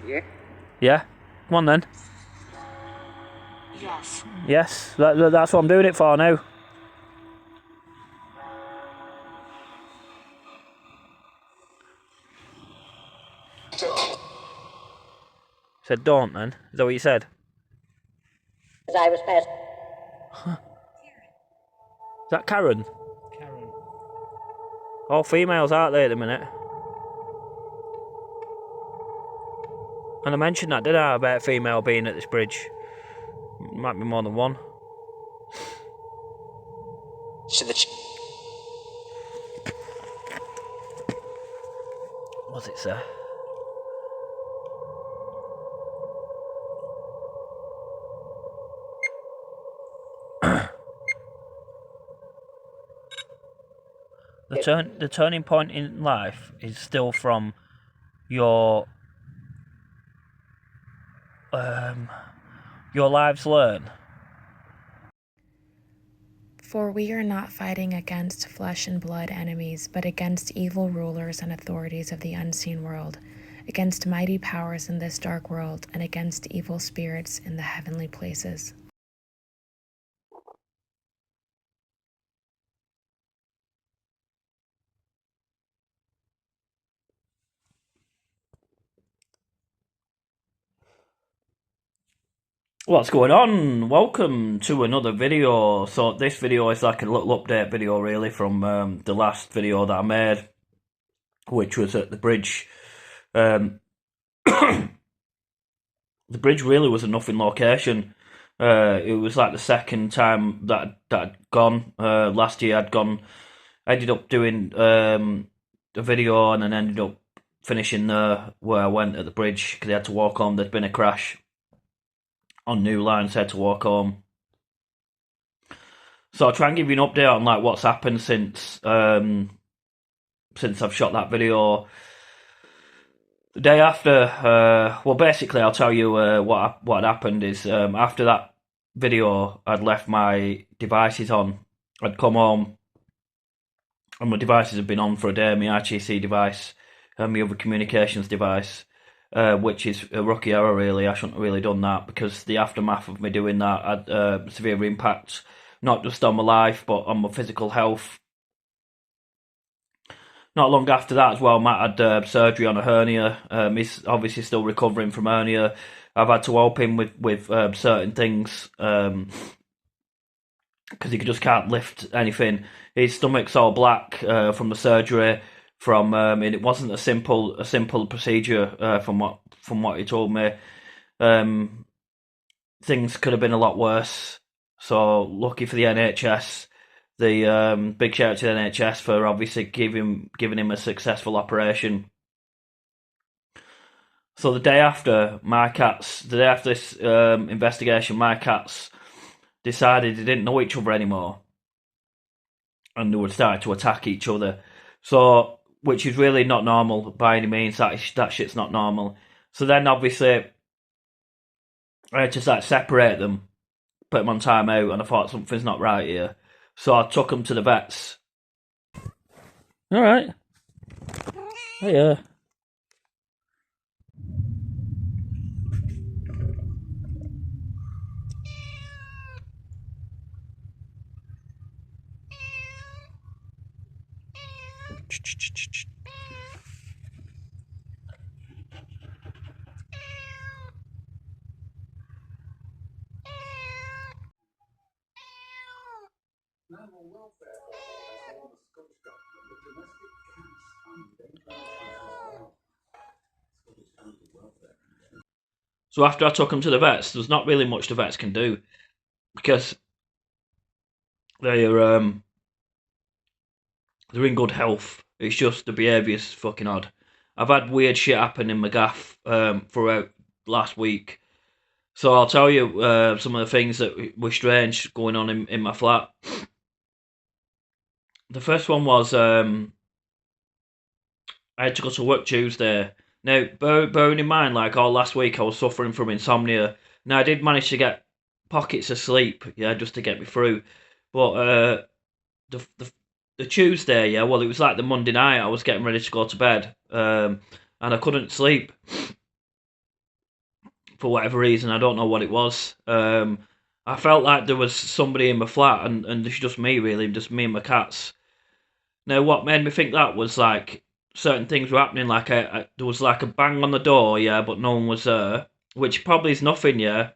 Yeah. Yeah? Come on then. Yes. Yes, that's what I'm doing it for now. Said don't then. Is that what you said? As I was past. Is that Karen? Karen. All females, aren't they, at the minute? And I mentioned that, did I, about a female being at this bridge? Might be more than one. So the What's it say? The turning point in life is still from your lives learn. For we are not fighting against flesh and blood enemies, but against evil rulers and authorities of the unseen world, against mighty powers in this dark world, and against evil spirits in the heavenly places. What's going on? Welcome to another video. So this video is like a little update video really from the last video that I made, which was at the bridge. The bridge really was a nothing location. It was like the second time that I'd gone. Last year I'd gone, ended up doing a video and then ended up finishing where I went at the bridge because I had to walk home. There'd been a crash on New Line, so I had to walk home. So I'll try and give you an update on like what's happened since I've shot that video. The day after, well, basically, I'll tell you what happened is after that video, I'd left my devices on. I'd come home, and my devices had been on for a day. My ITC device and my other communications device, which is a rookie error. Really, I shouldn't have really done that because the aftermath of me doing that had severe impact, not just on my life but on my physical health. Not long after that as well, Matt had surgery on a hernia. He's obviously still recovering from hernia. I've had to help him with certain things because he just can't lift anything. His stomach's all black from the surgery. And it wasn't a simple procedure from what he told me. Things could have been a lot worse. So lucky for the NHS. The big shout out to the NHS for obviously giving him a successful operation. So the day after this investigation, my cats decided they didn't know each other anymore, and they would start to attack each other. So, which is really not normal by any means. That shit's not normal. So then obviously I had to separate them, put them on time out, and I thought something's not right here. So I took them to the vets. All right. Oh, yeah. So after I took them to the vets, there's not really much the vets can do because they're in good health. It's just the behaviour's fucking odd. I've had weird shit happen in my gaff throughout last week. So I'll tell you some of the things that were strange going on in my flat. The first one was I had to go to work Tuesday. Now, bearing in mind, like all last week, I was suffering from insomnia. Now, I did manage to get pockets of sleep, yeah, just to get me through. But the Tuesday, yeah, well, it was like the Monday night. I was getting ready to go to bed, and I couldn't sleep. for whatever reason. I don't know what it was. I felt like there was somebody in my flat, and it's just me, really, just me and my cats. Now, what made me think that was like certain things were happening. Like there was like a bang on the door, yeah, but no one was there, which probably is nothing, yeah.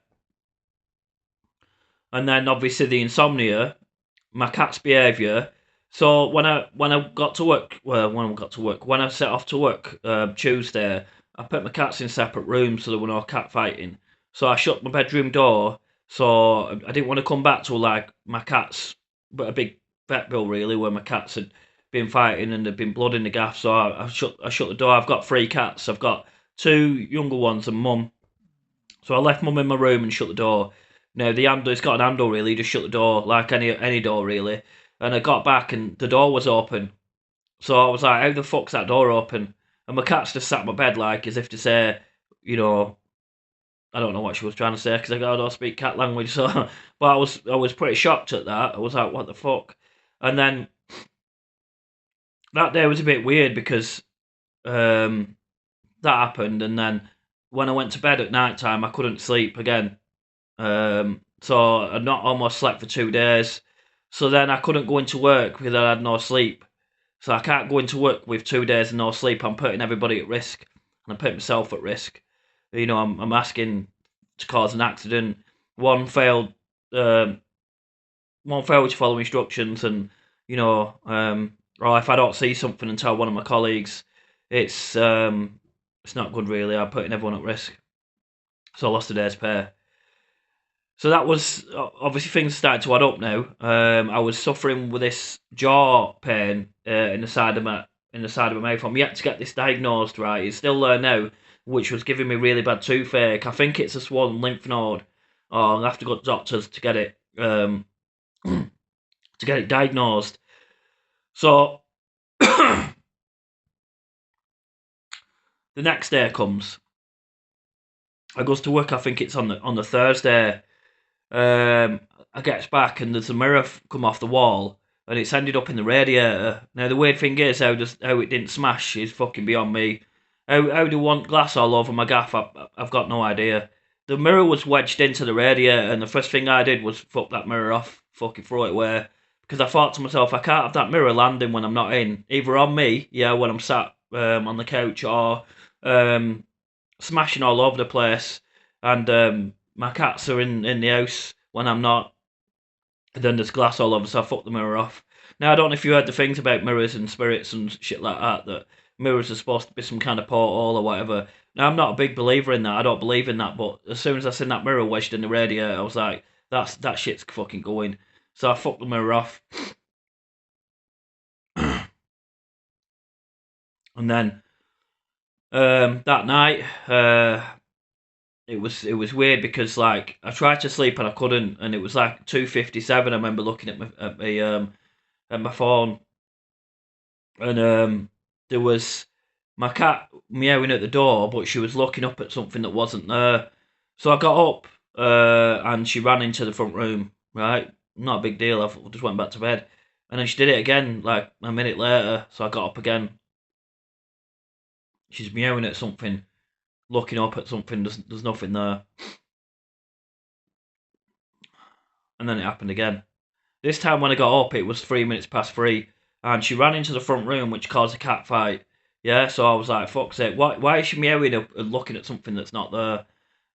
And then obviously the insomnia, my cat's behaviour. So when I got to work, when I set off to work Tuesday, I put my cats in separate rooms so there were no cat fighting. So I shut my bedroom door. So I didn't want to come back till like my cats, but a big vet bill really, where my cats had been fighting and there'd been blood in the gaff. So I shut the door. I've got 3 cats. I've got 2 younger ones and mum. So I left mum in my room and shut the door. Now the handle, it's got an handle really. Just shut the door like any door really. And I got back and the door was open. So I was like, how the fuck's that door open? And my cat's just sat on my bed like as if to say, you know, I don't know what she was trying to say because I don't speak cat language. So, but I was pretty shocked at that. I was like, what the fuck? And then that day was a bit weird because that happened, and then when I went to bed at night time, I couldn't sleep again. So I'd not almost slept for 2 days. So then I couldn't go into work because I had no sleep. So I can't go into work with 2 days and no sleep. I'm putting everybody at risk, and I'm putting myself at risk. You know, I'm asking to cause an accident. One failed to follow instructions, and you know, or if I don't see something and tell one of my colleagues, it's not good really. I'm putting everyone at risk. So I lost a day's pay. So that was obviously things started to add up now. I was suffering with this jaw pain in the side of my mouth. I'm yet to get this diagnosed right. It's still there now, which was giving me really bad toothache. I think it's a swollen lymph node. I'll have to go to doctors to get it diagnosed. So the next day comes. I goes to work. I think it's on the Thursday. I gets back and there's a mirror come off the wall and it's ended up in the radiator. Now the weird thing is how it didn't smash is fucking beyond me. How do you want glass all over my gaff? I've got no idea. The mirror was wedged into the radiator and the first thing I did was fuck that mirror off, fucking throw it away. Because I thought to myself, I can't have that mirror landing when I'm not in. Either on me, yeah, when I'm sat on the couch, or smashing all over the place. And my cats are in the house when I'm not. And then there's glass all over, so I fuck the mirror off. Now, I don't know if you heard the things about mirrors and spirits and shit like that mirrors are supposed to be some kind of portal or whatever. Now, I'm not a big believer in that. I don't believe in that, but as soon as I seen that mirror wedged in the radiator, I was like, that shit's fucking going. So I fucked the mirror off. And then that night, it was weird because like I tried to sleep and I couldn't, and it was like 2:57. I remember looking at my phone, and there was my cat meowing at the door, but she was looking up at something that wasn't there. So I got up, and she ran into the front room. Right, not a big deal. I just went back to bed, and then she did it again like a minute later. So I got up again. She's meowing at something, looking up at something. There's nothing there. And then it happened again. This time when I got up, it was 3 minutes past 3, and she ran into the front room, which caused a cat fight. Yeah, so I was like, fuck's sake, why is she meowing and looking at something that's not there?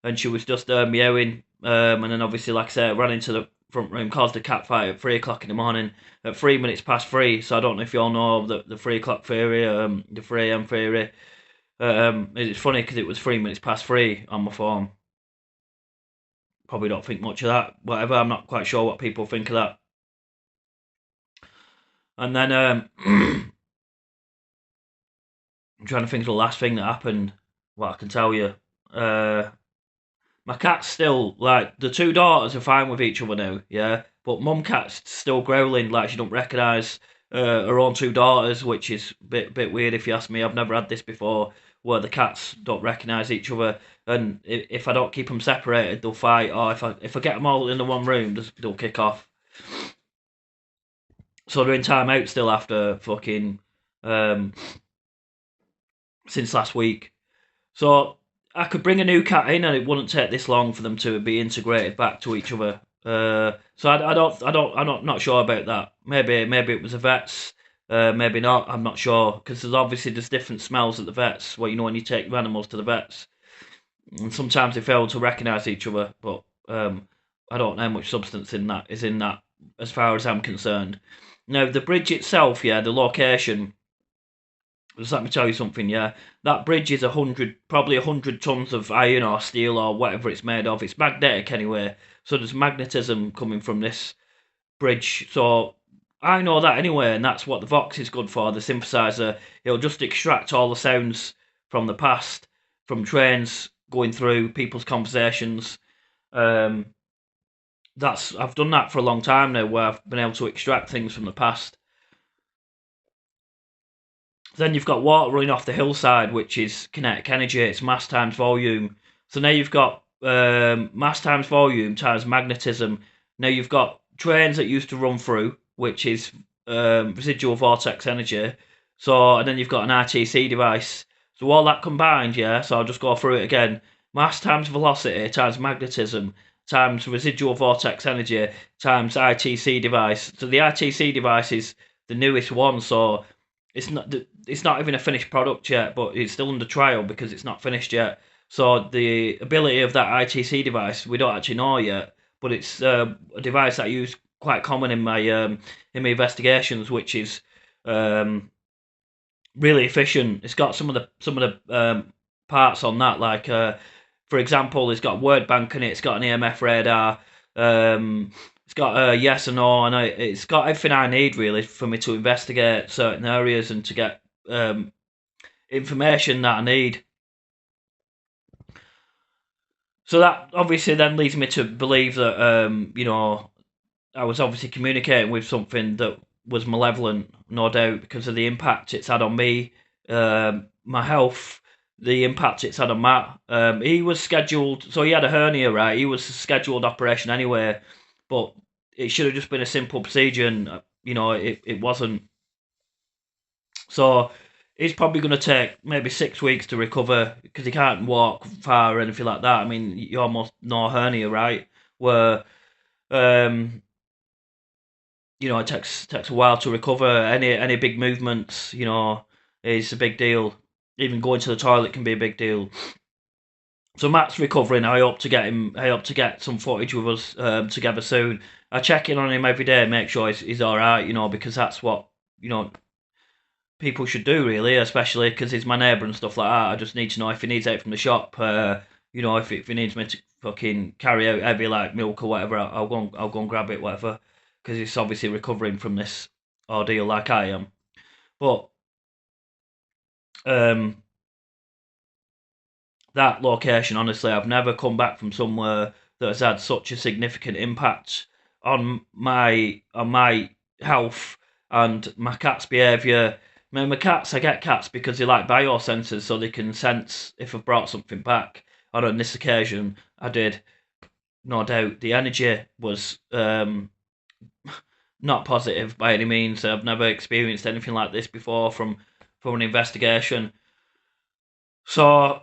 And she was just meowing, and then obviously, like I said, ran into the front room, caused a cat fight at 3 o'clock in the morning, at 3 minutes past 3. So I don't know if you all know the 3 o'clock theory, the 3 a.m. theory. It's funny because it was 3 minutes past 3 on my phone. Probably don't think much of that. Whatever, I'm not quite sure what people think of that. And then I'm trying to think of the last thing that happened. What I can tell you. My cat's still like the 2 daughters are fine with each other now, yeah. But mum cat's still growling like she don't recognise her own 2 daughters, which is a bit weird if you ask me. I've never had this before, where the cats don't recognise each other, and if I don't keep them separated, they'll fight. Or if I get them all in the one room, they'll kick off. So they're in time out still after fucking since last week. So I could bring a new cat in, and it wouldn't take this long for them to be integrated back to each other. So I'm not sure about that. Maybe it was a vet's. Maybe not. I'm not sure because there's different smells at the vets. Well, when you take your animals to the vets, and sometimes they fail to recognise each other. But I don't know how much substance is in that, as far as I'm concerned. Now the bridge itself, yeah, the location. Just let me tell you something, yeah. That bridge is probably 100 tons of iron or steel or whatever it's made of. It's magnetic anyway, so there's magnetism coming from this bridge. So I know that anyway, and that's what the Vox is good for. The synthesizer, it'll just extract all the sounds from the past, from trains going through people's conversations. I've done that for a long time now, where I've been able to extract things from the past. Then you've got water running off the hillside, which is kinetic energy. It's mass times volume. So now you've got mass times volume times magnetism. Now you've got trains that used to run through, which is residual vortex energy. So, and then you've got an RTC device. So all that combined, yeah, so I'll just go through it again. Mass times velocity times magnetism times residual vortex energy times ITC device. So the ITC device is the newest one, so it's not even a finished product yet, but it's still under trial because it's not finished yet. So the ability of that ITC device, we don't actually know yet, but it's a device that I use quite common in my investigations, which is really efficient. It's got some of the parts on that, like for example, it's got a word bank in it. It's got an EMF radar. It's got a yes or no, and it's got everything I need really for me to investigate certain areas and to get information that I need. So that obviously then leads me to believe that I was obviously communicating with something that was malevolent, no doubt, because of the impact it's had on me, my health, the impact it's had on Matt. He was scheduled, so he had a hernia, right? He was a scheduled operation anyway, but it should have just been a simple procedure, and it wasn't. So he's probably going to take maybe 6 weeks to recover because he can't walk far or anything like that. I mean, you almost know hernia, right? Where it takes a while to recover. Any big movements, is a big deal. Even going to the toilet can be a big deal. So Matt's recovering. I hope to get some footage with us together soon. I check in on him every day, make sure he's all right. Because that's what people should do, really, especially because he's my neighbour and stuff like that. I just need to know if he needs out from the shop. If he needs me to fucking carry out heavy like milk or whatever, I'll go and grab it, whatever. Because he's obviously recovering from this ordeal like I am. But that location, honestly, I've never come back from somewhere that has had such a significant impact on my health and my cat's behaviour. I mean, I get cats because they like biosensors, so they can sense if I've brought something back. And on this occasion, I did. No doubt, the energy was not positive by any means. I've never experienced anything like this before from an investigation. So,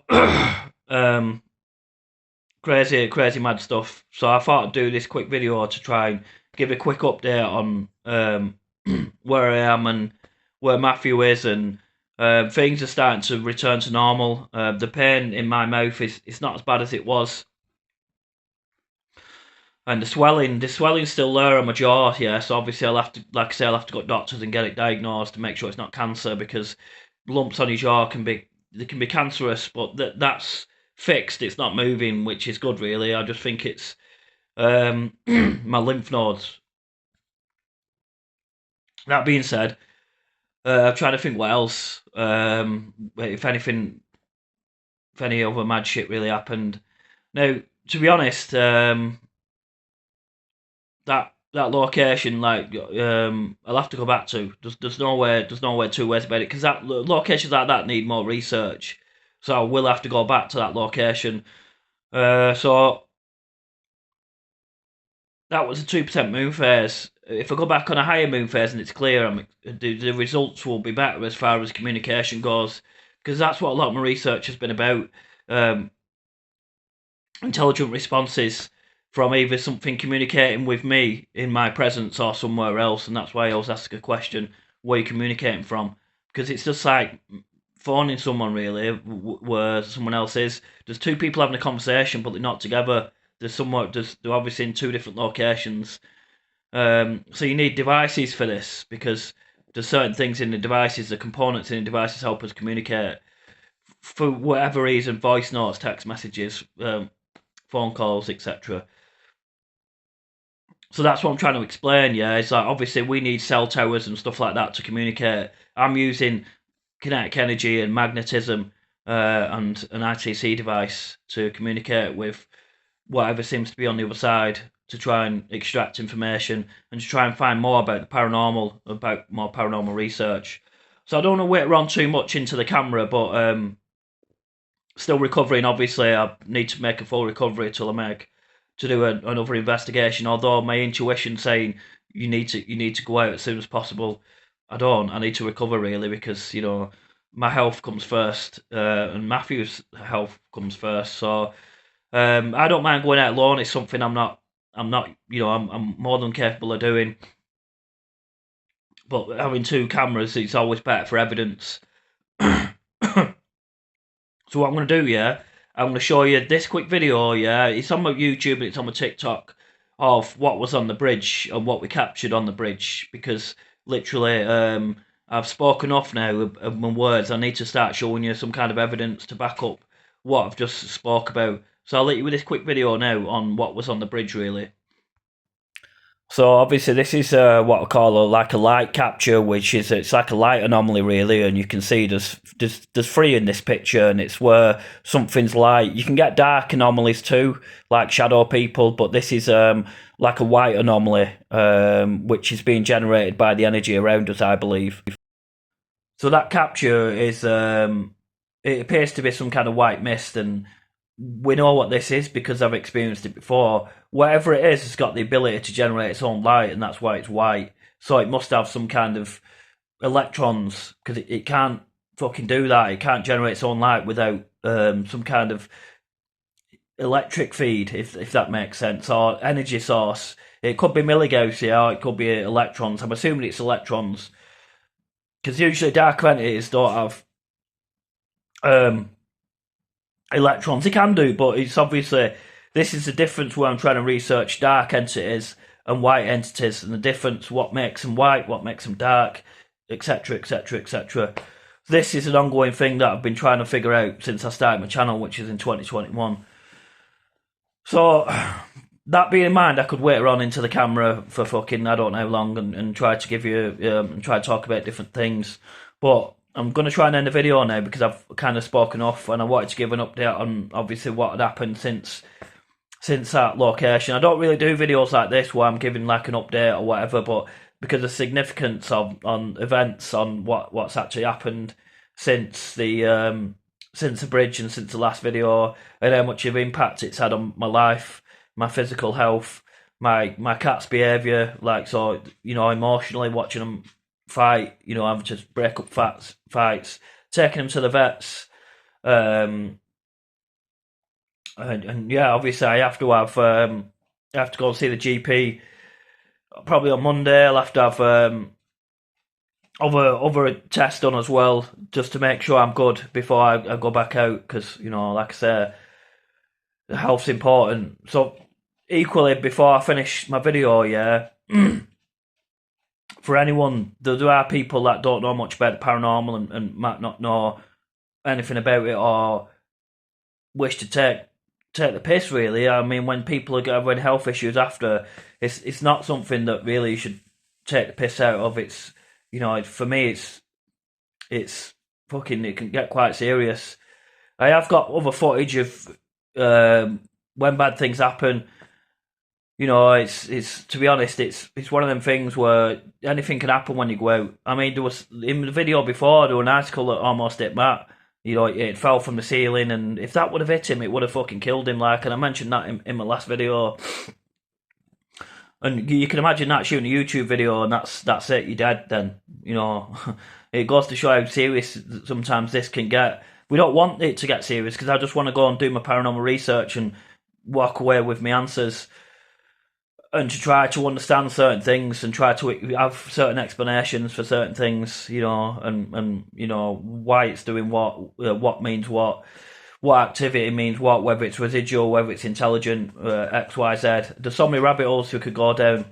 crazy mad stuff. So I thought I'd do this quick video to try and give a quick update on where I am and where Matthew is, and things are starting to return to normal. The pain in my mouth is not as bad as it was. And the swelling's still there on my jaw, yeah. So obviously I'll have to go to doctors and get it diagnosed to make sure it's not cancer, because lumps on your jaw can be cancerous, but that's fixed. It's not moving, which is good, really. I just think it's my lymph nodes. That being said, I'm trying to think what else. If any other mad shit really happened. Now, to be honest, that location, like, I'll have to go back to. There's nowhere two ways about it, because that locations like that need more research. So I will have to go back to that location. So that was a 2% moon phase. If I go back on a higher moon phase and it's clear, the results will be better as far as communication goes, because that's what a lot of my research has been about. intelligent responses from either something communicating with me in my presence or somewhere else, and that's why I always ask a question: where are you communicating from? Because it's just like phoning someone, really, where someone else is. There's two people having a conversation, but they're not together. They're obviously in two different locations. So you need devices for this, because there's certain things in the devices, the components in the devices help us communicate. For whatever reason, voice notes, text messages, phone calls, etc. So that's what I'm trying to explain. Yeah, it's like obviously we need cell towers and stuff like that to communicate. I'm using kinetic energy and magnetism and an ITC device to communicate with whatever seems to be on the other side, to try and extract information and to try and find more about the paranormal, about more paranormal research. So I don't want to whitter on too much into the camera, but still recovering. Obviously, I need to make a full recovery till I make to do another investigation. Although my intuition saying you need to go out as soon as possible, I don't. I need to recover, really, because my health comes first, and Matthew's health comes first. So I don't mind going out alone. It's something I'm not. I'm more than capable of doing. But having two cameras, it's always better for evidence. So what I'm going to do, yeah, I'm going to show you this quick video, yeah. It's on my YouTube and it's on my TikTok of what was on the bridge and what we captured on the bridge, because literally I've spoken off now of my words. I need to start showing you some kind of evidence to back up what I've just spoke about. So I'll let you with this quick video now on what was on the bridge, really. So obviously this is what I call like a light capture, which is it's like a light anomaly, really, and you can see there's three in this picture, and it's where something's light. You can get dark anomalies too, like shadow people, but this is like a white anomaly, which is being generated by the energy around us, I believe. So that capture is it appears to be some kind of white mist, and we know what this is because I've experienced it before. Whatever it is, it's got the ability to generate its own light, and that's why it's white. So it must have some kind of electrons, because it can't fucking do that. It can't generate its own light without some kind of electric feed, if that makes sense, or energy source. It could be milligauss, yeah, or it could be electrons. I'm assuming it's electrons, because usually dark entities don't have electrons. They can do, but it's obviously, this is the difference where I'm trying to research dark entities and white entities, and the difference, what makes them white, what makes them dark, etc, etc, etc. This is an ongoing thing that I've been trying to figure out since I started my channel, which is in 2021. So that being in mind, I could wait on into the camera for fucking I don't know how long and try to give you and try to talk about different things, but I'm going to try and end the video now because I've kind of spoken off, and I wanted to give an update on obviously what had happened since that location. I don't really do videos like this where I'm giving like an update or whatever, but because of significance on events, on what's actually happened since the bridge and since the last video, and how much of impact it's had on my life, my physical health, my cat's behaviour, like, so, emotionally watching them fight, having to break up fights, taking them to the vets, and yeah, obviously I have to go and see the GP probably on Monday. I'll have to have other tests done as well, just to make sure I'm good before I go back out, because like I say, the health's important. So equally, before I finish my video, yeah. For anyone, there are people that don't know much about the paranormal and might not know anything about it, or wish to take the piss, really. I mean, when people are having health issues after, it's not something that really you should take the piss out of. It's, for me, it's fucking, it can get quite serious. I have got other footage of when bad things happen. It's to be honest, it's one of them things where anything can happen when you go out. I mean, there was in the video before, there was an article that almost hit Matt. It fell from the ceiling, and if that would have hit him, it would have fucking killed him. Like, and I mentioned that in my last video. And you can imagine that shooting a YouTube video, and that's it. You're dead. Then it goes to show how serious sometimes this can get. We don't want it to get serious, because I just want to go and do my paranormal research and walk away with my answers, and to try to understand certain things and try to have certain explanations for certain things, you know, and you know why it's doing what means what activity means what, whether it's residual, whether it's intelligent, X, Y, Z. There's so many rabbit holes we could go down.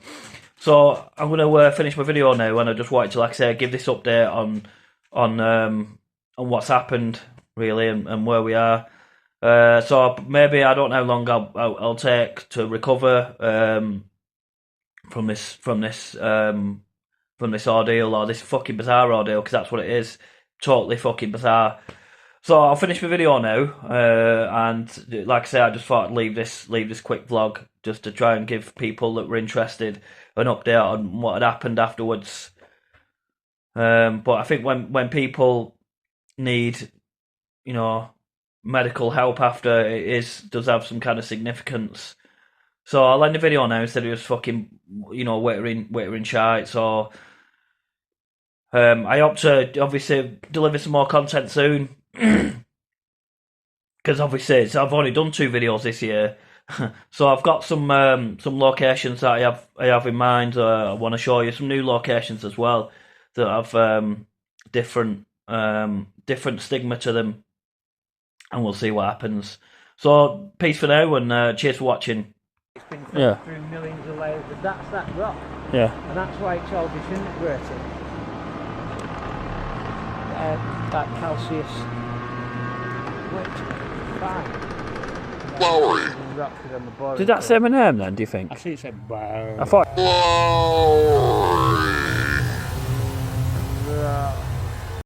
So I'm going to finish my video now, and I just wanted to, like I say, give this update on what's happened really and where we are. So maybe I don't know how long I'll take to recover from this ordeal, or this fucking bizarre ordeal, because that's what it is. Totally fucking bizarre. So I'll finish my video now, and like I say, I just thought I'd leave this quick vlog just to try and give people that were interested an update on what had happened afterwards. But I think when people need, you know, medical help after, it does have some kind of significance. So I'll end the video now instead of just fucking, you know, waiting shite. So I hope to obviously deliver some more content soon. Because obviously I've only done 2 videos this year, so I've got some locations that I have in mind. I want to show you some new locations as well that have different stigma to them, and we'll see what happens. So peace for now, and cheers for watching. It's been through millions of layers, but that's that rock. Yeah. And that's why it's all disintegrating. That calcareous Did that say my name then, do you think? I see it said wow. I thought...